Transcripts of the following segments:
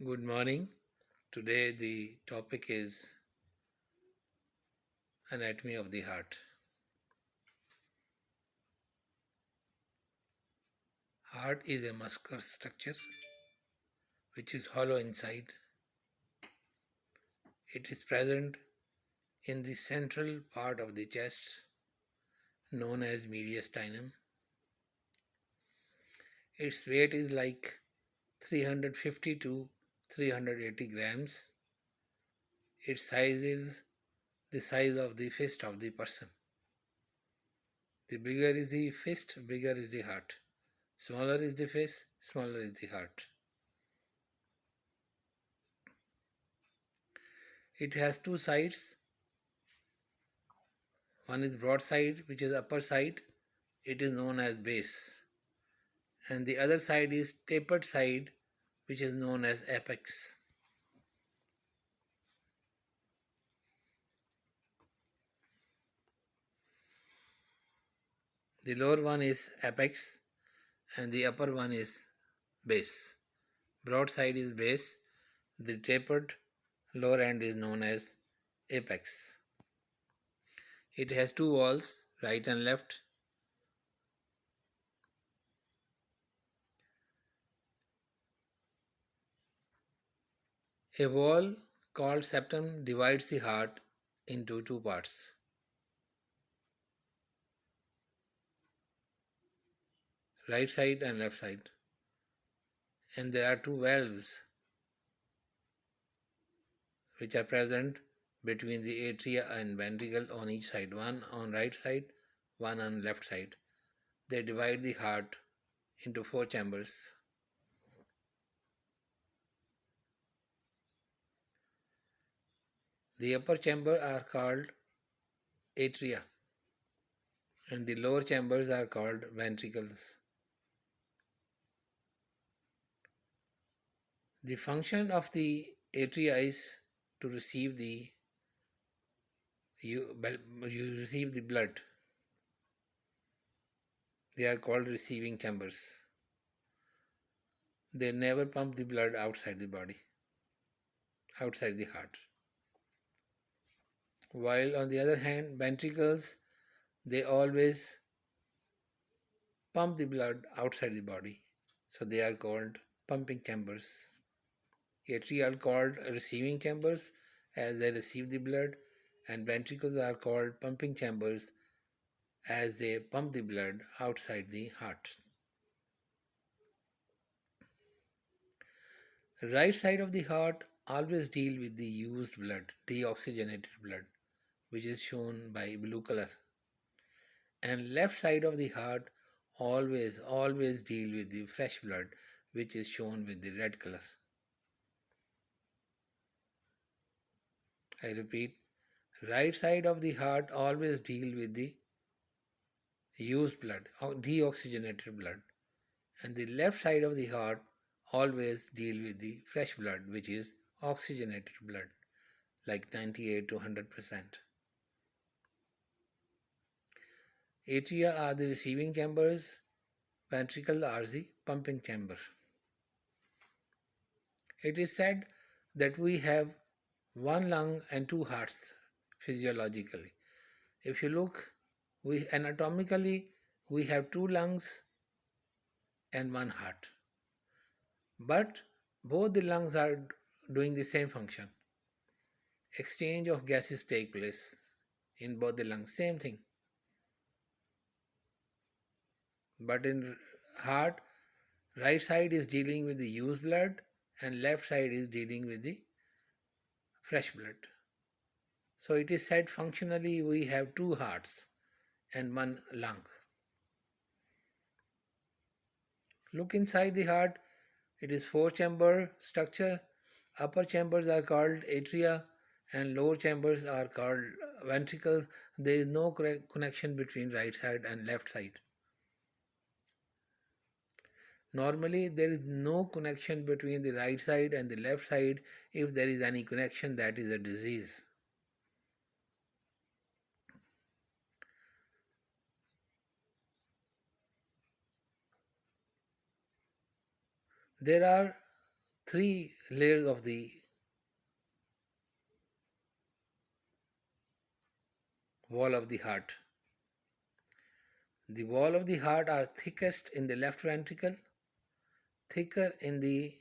Good morning. Today the topic is anatomy of the heart. Heart is a muscular structure which is hollow inside. It is present in the central part of the chest known as mediastinum. Its weight is like 350 to 380 grams. Its size is the size of the fist of the person. The bigger is the fist, bigger is the heart. Smaller is the fist, smaller is the heart. It has two sides. One is broad side, which is upper side. It is known as base. And the other side is tapered side, which is known as apex. The lower one is apex and the upper one is base. Broad side is base. The tapered lower end is known as apex. It has two walls, right and left. A wall called septum divides the heart into two parts, right side and left side. And there are two valves which are present between the atria and ventricle on each side, one on right side, one on left side. They divide the heart into four chambers. The upper chamber are called atria and the lower chambers are called ventricles. The function of the atria is to receive you receive the blood. They are called receiving chambers. They never pump the blood outside the body, outside the heart. While on the other hand, ventricles, they always pump the blood outside the body. So they are called pumping chambers. Atria are called receiving chambers as they receive the blood, and ventricles are called pumping chambers as they pump the blood outside the heart. Right side of the heart always deal with the used blood, deoxygenated blood, which is shown by blue color. And left side of the heart always deal with the fresh blood, which is shown with the red color. I repeat, right side of the heart always deal with the used blood or deoxygenated blood, and the left side of the heart always deal with the fresh blood, which is oxygenated blood, like 98 to 100%. Atria are the receiving chambers, ventricle are the pumping chamber. It is said that we have one lung and two hearts physiologically. If you look, we anatomically we have two lungs and one heart. But both the lungs are doing the same function. Exchange of gases take place in both the lungs, same thing. But in heart, right side is dealing with the used blood and left side is dealing with the fresh blood. So it is said functionally we have two hearts and one lung. Look inside the heart, it is four chamber structure. Upper chambers are called atria and lower chambers are called ventricles. There is no connection between right side and left side. Normally, there is no connection between the right side and the left side. If there is any connection, that is a disease. There are three layers of the wall of the heart. The wall of the heart are thickest in the left ventricle, thicker in the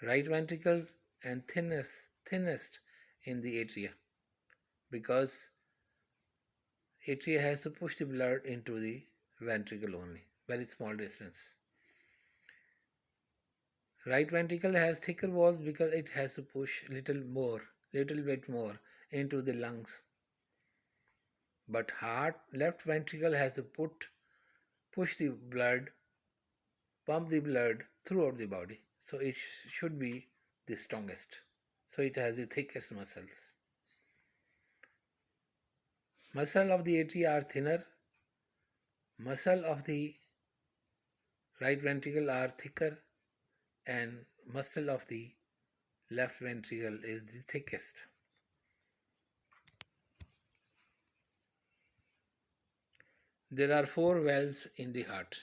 right ventricle, and thinnest in the atria, because atria has to push the blood into the ventricle only, very small distance. Right ventricle has thicker walls because it has to push little bit more into the lungs. But heart, left ventricle has to push the blood, pump the blood throughout the body. So it should be the strongest. So it has the thickest muscles. Muscle of the atria are thinner. Muscle of the right ventricle are thicker, and muscle of the left ventricle is the thickest. There are four valves in the heart.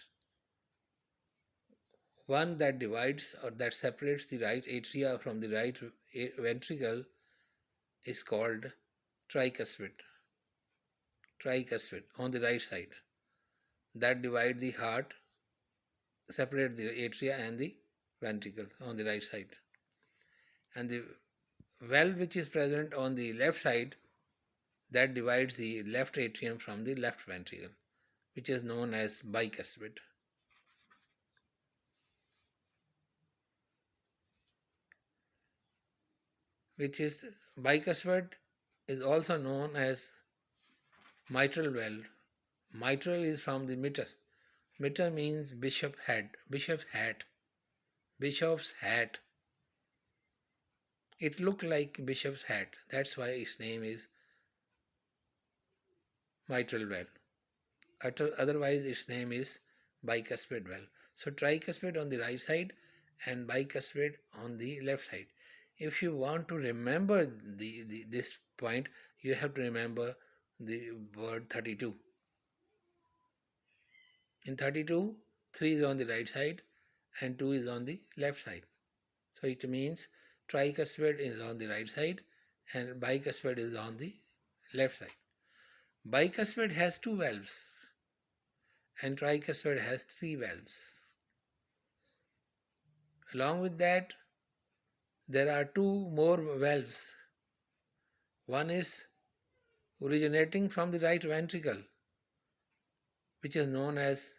One that divides or that separates the right atria from the right ventricle is called tricuspid. Tricuspid on the right side. That divide the heart, separate the atria and the ventricle on the right side. And the valve which is present on the left side, that divides the left atrium from the left ventricle, which is known as bicuspid. Which is bicuspid is also known as mitral valve. Mitral is from the mitre. Mitre means bishop head, bishop's hat, bishop's hat. It looked like bishop's hat. That's why its name is mitral valve. Otherwise, its name is bicuspid valve. So tricuspid on the right side and bicuspid on the left side. If you want to remember this point, you have to remember the word 32. In 32, 3 is on the right side and 2 is on the left side. So it means tricuspid is on the right side and bicuspid is on the left side. Bicuspid has 2 valves and tricuspid has 3 valves. Along with that, there are 2 more valves. One is originating from the right ventricle, which is known as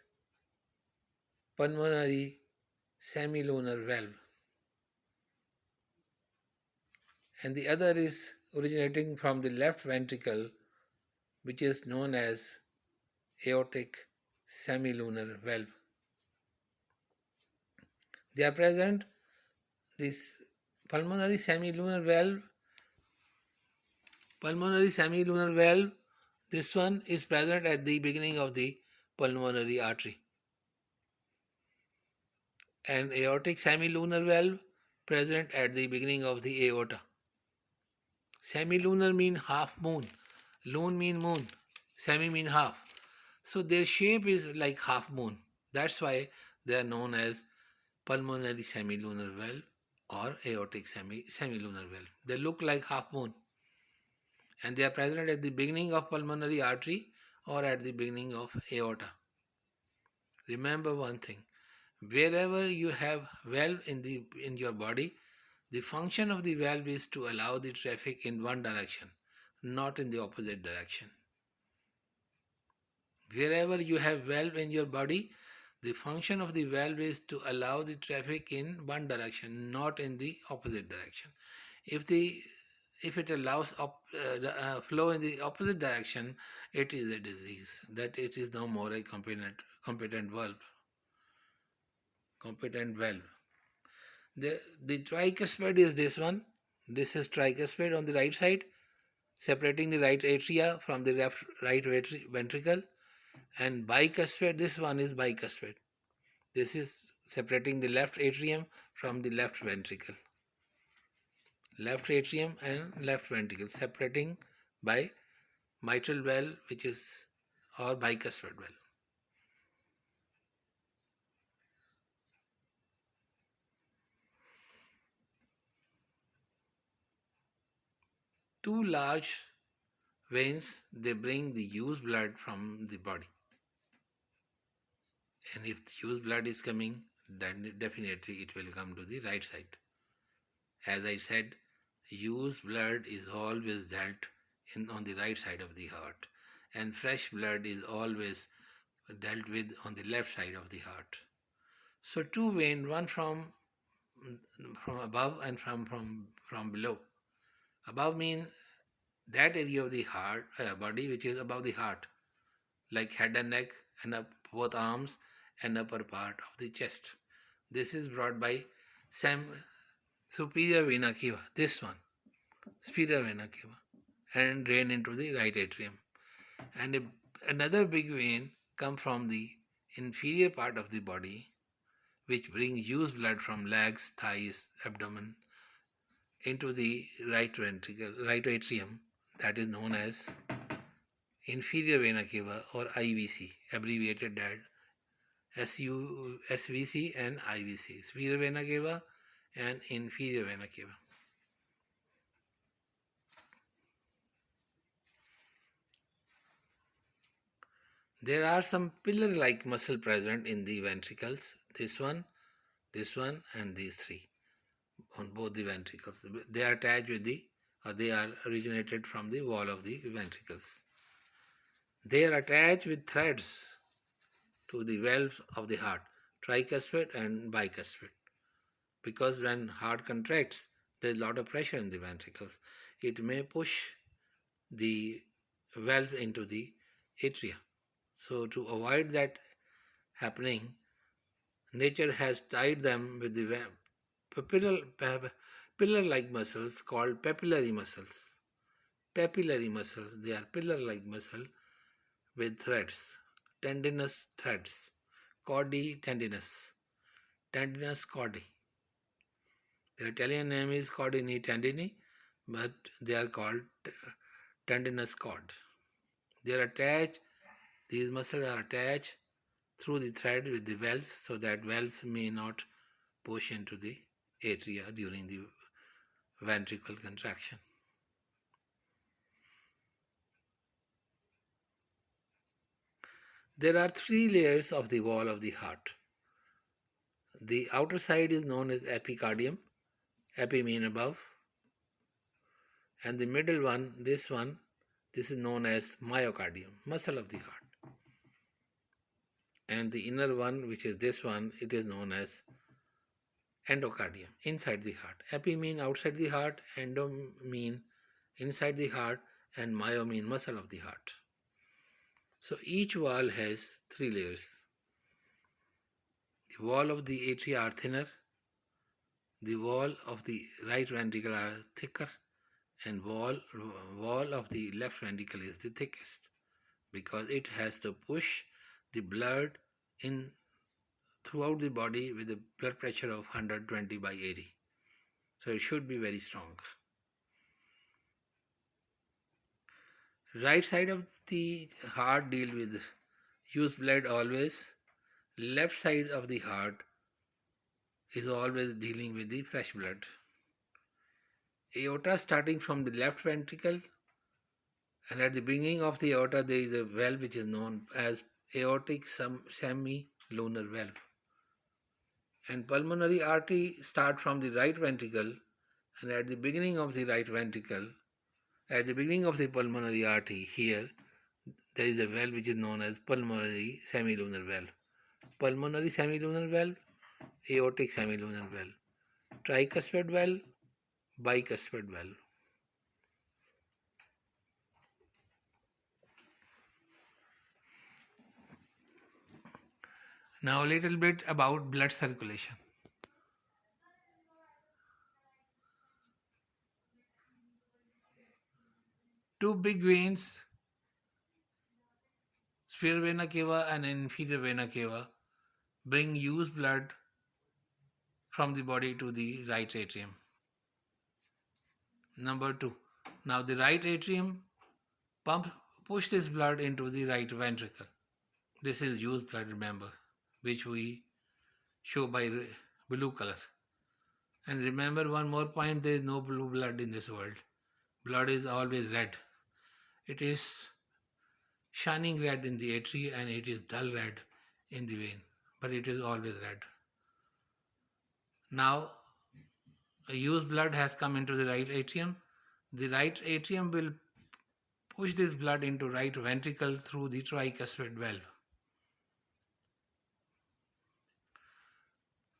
pulmonary semilunar valve. And the other is originating from the left ventricle, which is known as aortic semilunar valve. They are present, this pulmonary semilunar valve, this one is present at the beginning of the pulmonary artery. And aortic semilunar valve present at the beginning of the aorta. Semilunar mean half moon, lun mean moon, semi mean half. So their shape is like half moon. That's why they are known as pulmonary semilunar valve or aortic semilunar valve. They look like half moon, and they are present at the beginning of pulmonary artery or at the beginning of aorta. Remember one thing, wherever you have valve in your body, the function of the valve is to allow the traffic in one direction, not in the opposite direction. Wherever you have valve in your body, the function of the valve is to allow the traffic in one direction, not in the opposite direction. If it allows flow in the opposite direction, it is a disease. That it is no more a competent valve. Competent valve. The tricuspid is this one. This is tricuspid on the right side, separating the right atria from the right ventricle. And bicuspid, this one is bicuspid. This is separating the left atrium from the left ventricle. Left atrium and left ventricle separating by mitral valve, which is or bicuspid valve. Two large veins, they bring the used blood from the body. And if the used blood is coming, then definitely it will come to the right side. As I said, used blood is always dealt in on the right side of the heart, and fresh blood is always dealt with on the left side of the heart. So two veins, one from above and from below. Above mean that area of the heart body which is above the heart, like head and neck and up both arms and upper part of the chest. This is brought by Sam superior vena cava. This one, superior vena cava, and drain into the right atrium. And another big vein come from the inferior part of the body, which brings used blood from legs, thighs, abdomen into the right ventricle, right atrium, that is known as inferior vena cava or IVC, abbreviated that SVC and IVC, superior vena cava and inferior vena cava. There are some pillar-like muscle present in the ventricles. This one, and these three on both the ventricles. They are attached with or they are originated from the wall of the ventricles. They are attached with threads to the valves of the heart, tricuspid and bicuspid. Because when heart contracts, there is a lot of pressure in the ventricles. It may push the valve into the atria. So to avoid that happening, nature has tied them with the pillar-like muscles called papillary muscles. Papillary muscles, they are pillar-like muscle with threads, tendinous threads, cordi tendinous, tendinous cordi. The Italian name is cordini tendini, but they are called tendinous cord. They are attached, these muscles are attached through the thread with the valves so that valves may not push into the atria during the ventricle contraction. There are three layers of the wall of the heart. The outer side is known as epicardium, epi mean above, and the middle one, this is known as myocardium, muscle of the heart. And the inner one, which is this one, it is known as endocardium, inside the heart. Epi mean outside the heart, endo mean inside the heart, and myo mean muscle of the heart. So each wall has three layers. The wall of the atria are thinner, the wall of the right ventricle are thicker, and wall of the left ventricle is the thickest because it has to push the blood in throughout the body with a blood pressure of 120/80. So it should be very strong. Right side of the heart deal with used blood always. Left side of the heart is always dealing with the fresh blood. Aorta starting from the left ventricle, and at the beginning of the aorta there is a valve which is known as aortic semi-lunar valve. And pulmonary artery start from the right ventricle, and at the beginning of the right ventricle, at the beginning of the pulmonary artery here, there is a valve which is known as pulmonary semilunar valve. Pulmonary semilunar valve, aortic semilunar valve, tricuspid valve, bicuspid valve. Now a little bit about blood circulation. Two big veins, superior vena cava and inferior vena cava, bring used blood from the body to the right atrium. Number two, now the right atrium push this blood into the right ventricle. This is used blood, remember, which we show by blue color. And remember one more point, there is no blue blood in this world. blood is always red. It is shining red in the artery and it is dull red in the vein, but it is always red. Now, a used blood has come into the right atrium. The right atrium will push this blood into right ventricle through the tricuspid valve.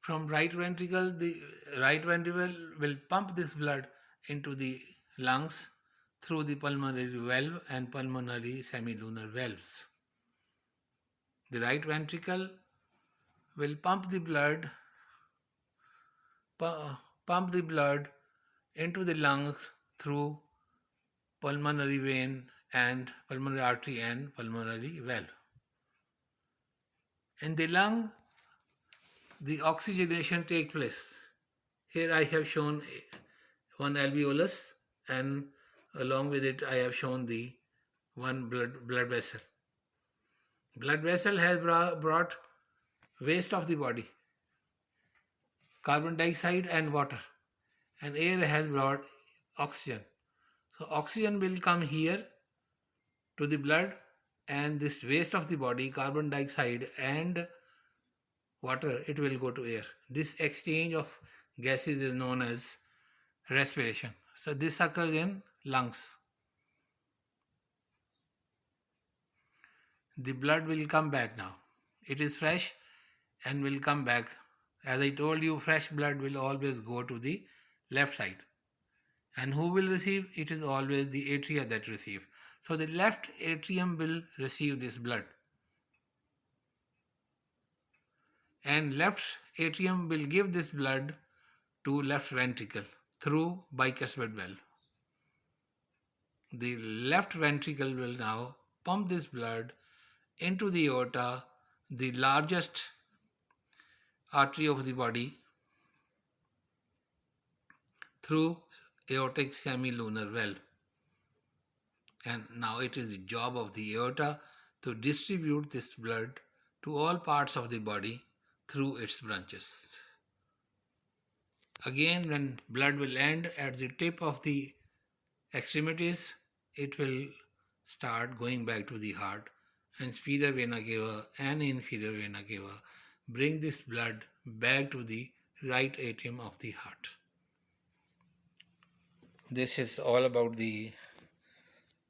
From right ventricle, the right ventricle will pump this blood into the lungs through the pulmonary valve and pulmonary semilunar valves. The right ventricle will pump the blood into the lungs through pulmonary vein and pulmonary artery and pulmonary valve. In the lung, the oxygenation takes place. Here I have shown one alveolus, and along with it I have shown the one blood vessel. Blood vessel has brought waste of the body, carbon dioxide and water, and air has brought oxygen. So oxygen will come here to the blood, and this waste of the body, carbon dioxide and water, it will go to air. This exchange of gases is known as respiration. So this occurs in lungs. The blood will come back now. It is fresh and will come back. As I told you, fresh blood will always go to the left side. And who will receive? It is always the atria that receive. So the left atrium will receive this blood. And left atrium will give this blood to left ventricle through bicuspid valve. The left ventricle will now pump this blood into the aorta, the largest artery of the body, through aortic semilunar valve. And now it is the job of the aorta to distribute this blood to all parts of the body through its branches. Again, when blood will end at the tip of the extremities, it will start going back to the heart, and superior vena cava and inferior vena cava bring this blood back to the right atrium of the heart. This is all about the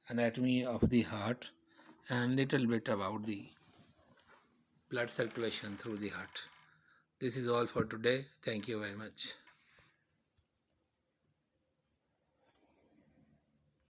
anatomy of the heart and little bit about the blood circulation through the heart. This is all for today. Thank you very much.